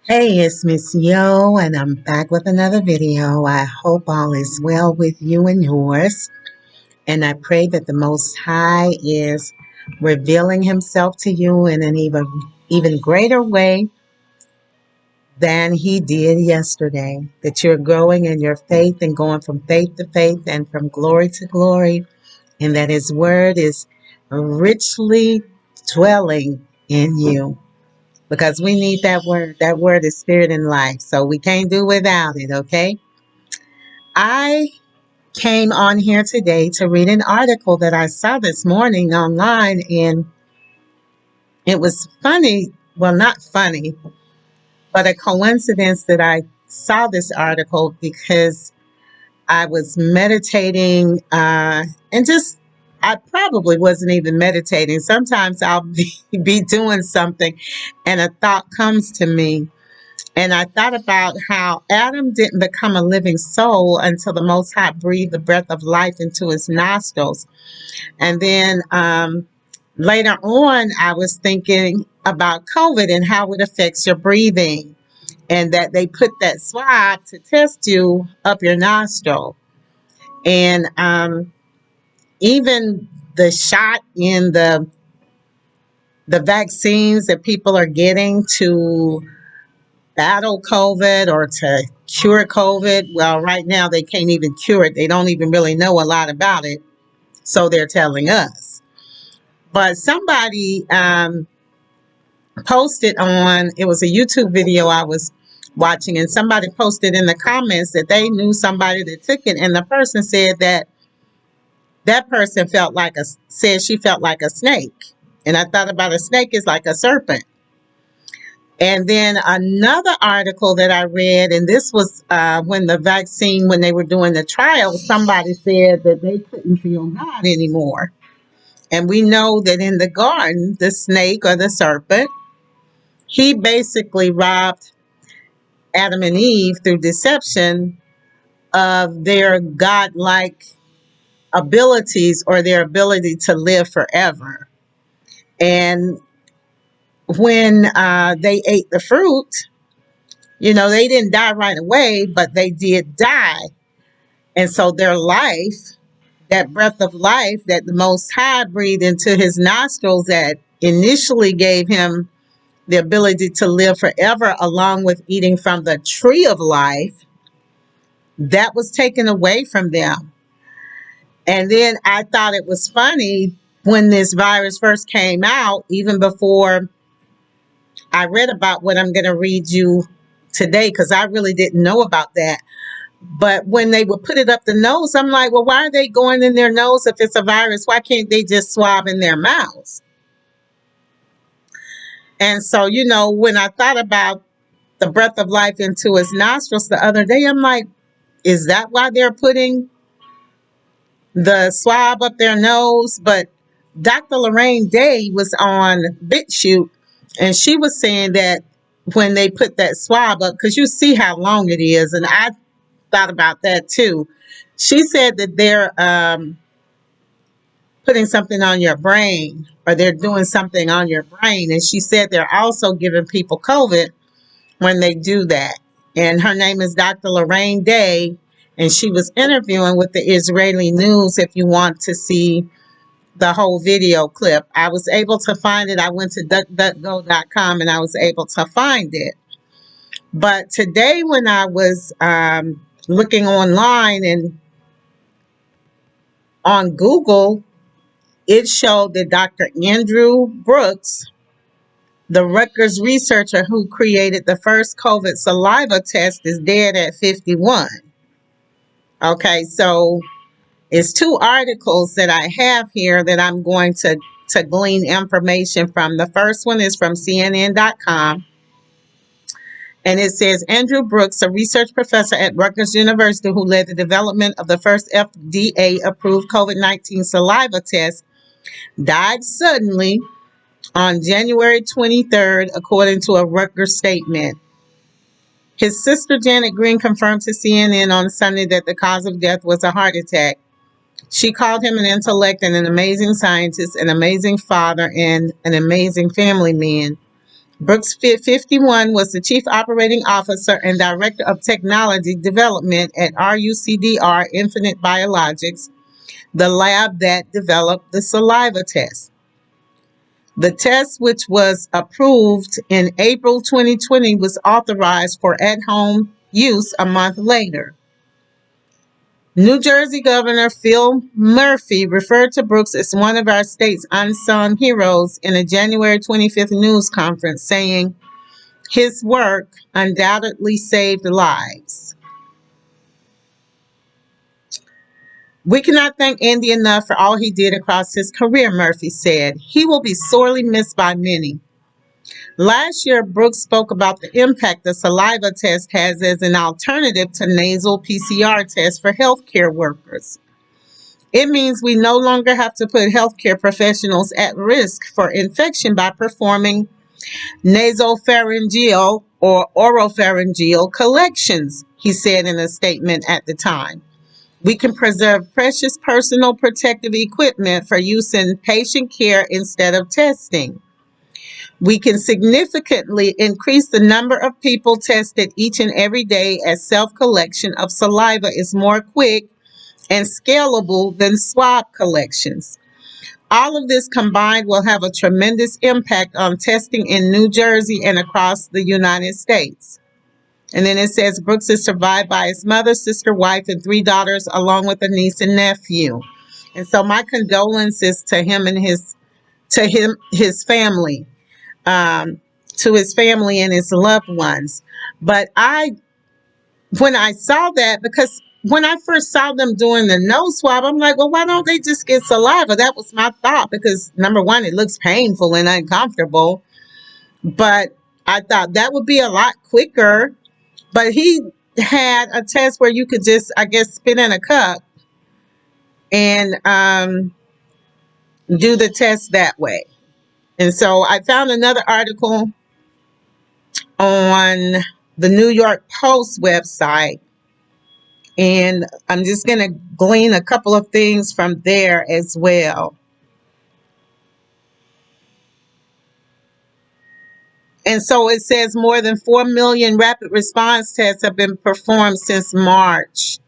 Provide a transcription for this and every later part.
Hey, it's Miss Yo, and I'm back with another video. I hope all is well with you and yours. And I pray that the Most High is revealing Himself to you in an even greater way than He did yesterday. That you're growing in your faith and going from faith to faith and from glory to glory. And that His Word is richly dwelling in you. Because we need that word. That word is spirit and life. So we can't do without it, okay? I came on here today to read an article that I saw this morning online, and it was funny. Well, not funny, but a coincidence that I saw this article because I was meditating and just, I probably wasn't even meditating. Sometimes I'll be doing something and a thought comes to me. And I thought about how Adam didn't become a living soul until the Most High breathed the breath of life into his nostrils. And then later on, I was thinking about COVID and how it affects your breathing, and that they put that swab to test you up your nostril. And even the shot in the vaccines that people are getting to battle COVID or to cure COVID. Well, right now they can't even cure it. They don't even really know a lot about it. So they're telling us. But somebody posted on, it was a YouTube video I was watching, and somebody posted in the comments that they knew somebody that took it. And the person said that that person said she felt like a snake. And I thought about a snake is like a serpent. And then another article that I read, and this was when they were doing the trial, somebody said that they couldn't feel God anymore. And we know that in the garden, the snake or the serpent, he basically robbed Adam and Eve through deception of their godlike abilities or their ability to live forever. And when they ate the fruit, they didn't die right away, but they did die. And so their life, that breath of life that the Most High breathed into his nostrils, that initially gave him the ability to live forever, along with eating from the tree of life, that was taken away from them. And then I thought it was funny when this virus first came out, even before I read about what I'm going to read you today, because I really didn't know about that. But when they would put it up the nose, I'm like, well, why are they going in their nose if it's a virus? Why can't they just swab in their mouths? And so, when I thought about the breath of life into his nostrils the other day, I'm like, is that why they're putting the swab up their nose? But Dr. Lorraine Day was on BitChute, and she was saying that when they put that swab up, because you see how long it is, and I thought about that too. She said that they're putting something on your brain, or they're doing something on your brain. And she said they're also giving people COVID when they do that. And her name is Dr. Lorraine Day, and she was interviewing with the Israeli News. If you want to see the whole video clip, I was able to find it. I went to duckduckgo.com and I was able to find it. But today when I was looking online and on Google, it showed that Dr. Andrew Brooks, the Rutgers researcher who created the first COVID saliva test, is dead at 51. Okay, so it's two articles that I have here that I'm going to glean information from. The first one is from CNN.com. And it says Andrew Brooks, a research professor at Rutgers University who led the development of the first FDA-approved COVID-19 saliva test, died suddenly on January 23rd, according to a Rutgers statement. His sister Janet Green confirmed to CNN on Sunday that the cause of death was a heart attack. She called him an intellect and an amazing scientist, an amazing father, and an amazing family man. Brooks 51 was the Chief Operating Officer and Director of Technology Development at RUCDR Infinite Biologics, the lab that developed the SalivaTest. The test, which was approved in April 2020, was authorized for at-home use a month later. New Jersey Governor Phil Murphy referred to Brooks as one of our state's unsung heroes in a January 25th news conference, saying his work undoubtedly saved lives. We cannot thank Andy enough for all he did across his career, Murphy said. He will be sorely missed by many. Last year, Brooks spoke about the impact the SalivaTest has as an alternative to nasal PCR tests for healthcare workers. It means we no longer have to put healthcare professionals at risk for infection by performing nasopharyngeal or oropharyngeal collections, he said in a statement at the time. We can preserve precious personal protective equipment for use in patient care instead of testing. We can significantly increase the number of people tested each and every day as self-collection of saliva is more quick and scalable than swab collections. All of this combined will have a tremendous impact on testing in New Jersey and across the United States. And then it says Brooks is survived by his mother, sister, wife, and 3 daughters, along with a niece and nephew. And so my condolences to him and his family, to his family and his loved ones. But when I saw that, because when I first saw them doing the nose swab, I'm like, well, why don't they just get saliva? That was my thought, because number one, it looks painful and uncomfortable. But I thought that would be a lot quicker. But he had a test where you could just, I guess, spit in a cup and do the test that way. And so I found another article on the New York Post website, and I'm just going to glean a couple of things from there as well. And so it says more than 4 million rapid response tests have been performed since March.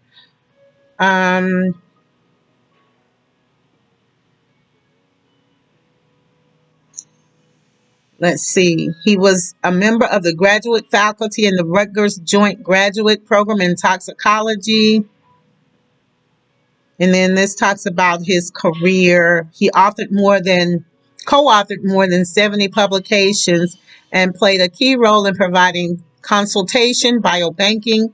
Let's see. He was a member of the graduate faculty in the Rutgers Joint Graduate Program in Toxicology. And then this talks about his career. He co-authored more than 70 publications and played a key role in providing consultation, biobanking,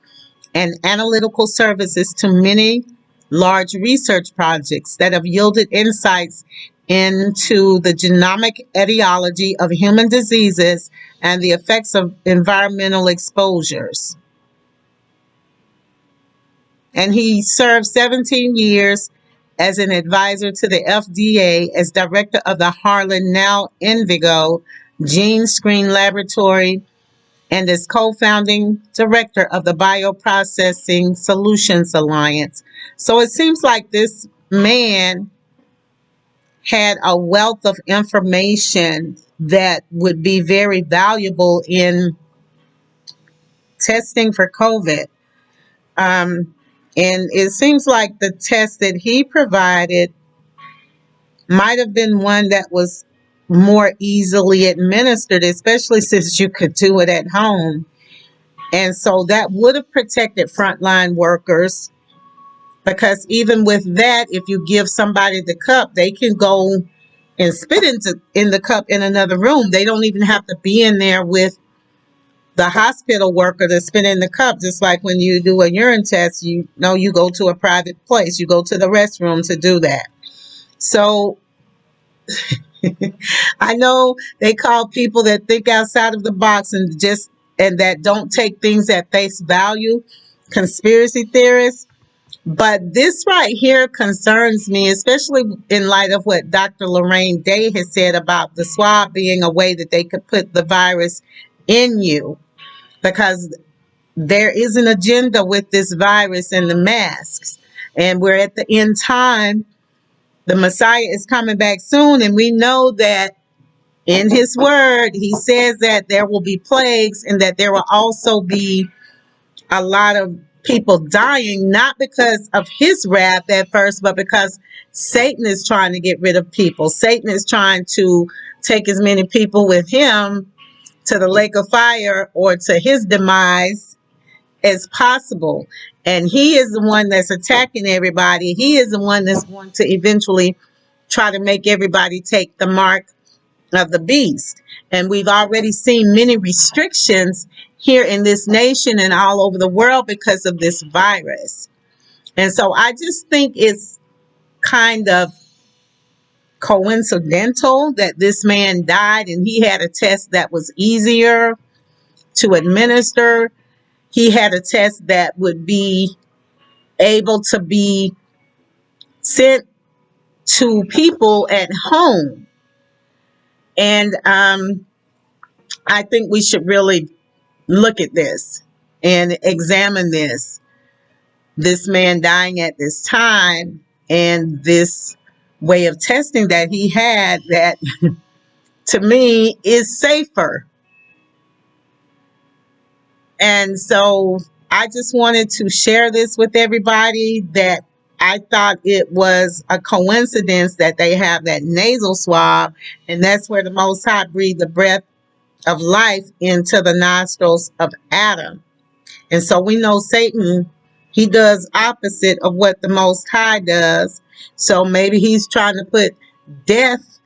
and analytical services to many large research projects that have yielded insights into the genomic etiology of human diseases and the effects of environmental exposures. And he served 17 years as an advisor to the FDA as director of the Harlan, now Envigo, Gene Screen Laboratory, and as co-founding director of the Bioprocessing Solutions Alliance. So it seems like this man had a wealth of information that would be very valuable in testing for COVID. And it seems like the test that he provided might have been one that was more easily administered, especially since you could do it at home. And so that would have protected frontline workers, because even with that, if you give somebody the cup, they can go and spit in the cup in another room. They don't even have to be in there with the hospital worker to spit in the cup. Just like when you do a urine test, you go to a private place. You go to the restroom to do that. So I know they call people that think outside of the box and that don't take things at face value conspiracy theorists. But this right here concerns me, especially in light of what Dr. Lorraine Day has said about the swab being a way that they could put the virus in you, because there is an agenda with this virus and the masks. And we're at the end time. The Messiah is coming back soon, and we know that in his word, he says that there will be plagues and that there will also be a lot of people dying, not because of his wrath at first, but because Satan is trying to get rid of people. Satan is trying to take as many people with him to the lake of fire or to his demise as possible. And he is the one that's attacking everybody. He is the one that's going to eventually try to make everybody take the mark of the beast. And we've already seen many restrictions here in this nation and all over the world because of this virus. And so I just think it's kind of coincidental that this man died and he had a test that was easier to administer. He had a test that would be able to be sent to people at home. And I think we should really look at this and examine this man dying at this time and this way of testing that he had that to me is safer. And so I just wanted to share this with everybody that I thought it was a coincidence that they have that nasal swab, and that's where the Most High breathed the breath of life into the nostrils of Adam. And so we know Satan, he does opposite of what the Most High does. So maybe he's trying to put death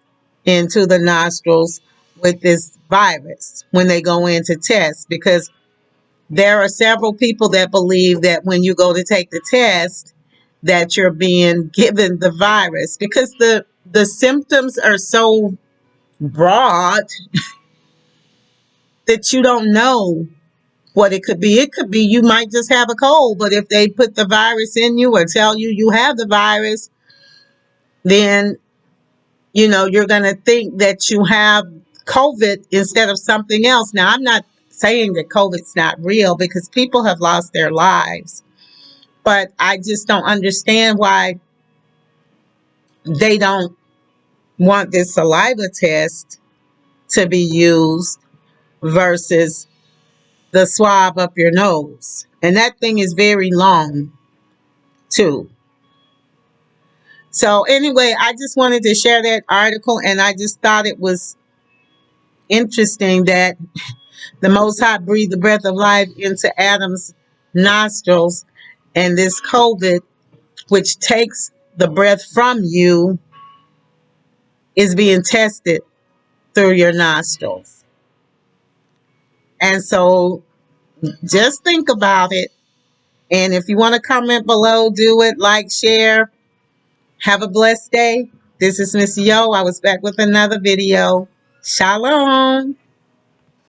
into the nostrils with this virus when they go in to test, because there are several people that believe that when you go to take the test that you're being given the virus because the symptoms are so broad that you don't know what it could be. It could be you might just have a cold, but if they put the virus in you or tell you you have the virus, then you're going to think that you have COVID instead of something else. Now, I'm not saying that COVID's not real because people have lost their lives, but I just don't understand why they don't want this saliva test to be used versus the swab up your nose. And that thing is very long too. So anyway, I just wanted to share that article, and I just thought it was interesting that the Most High breathed the breath of life into Adam's nostrils, and this COVID, which takes the breath from you, is being tested through your nostrils. And so just think about it. And if you want to comment below, do it, like, share. Have a blessed day. This is Miss Yo. I was back with another video. Shalom.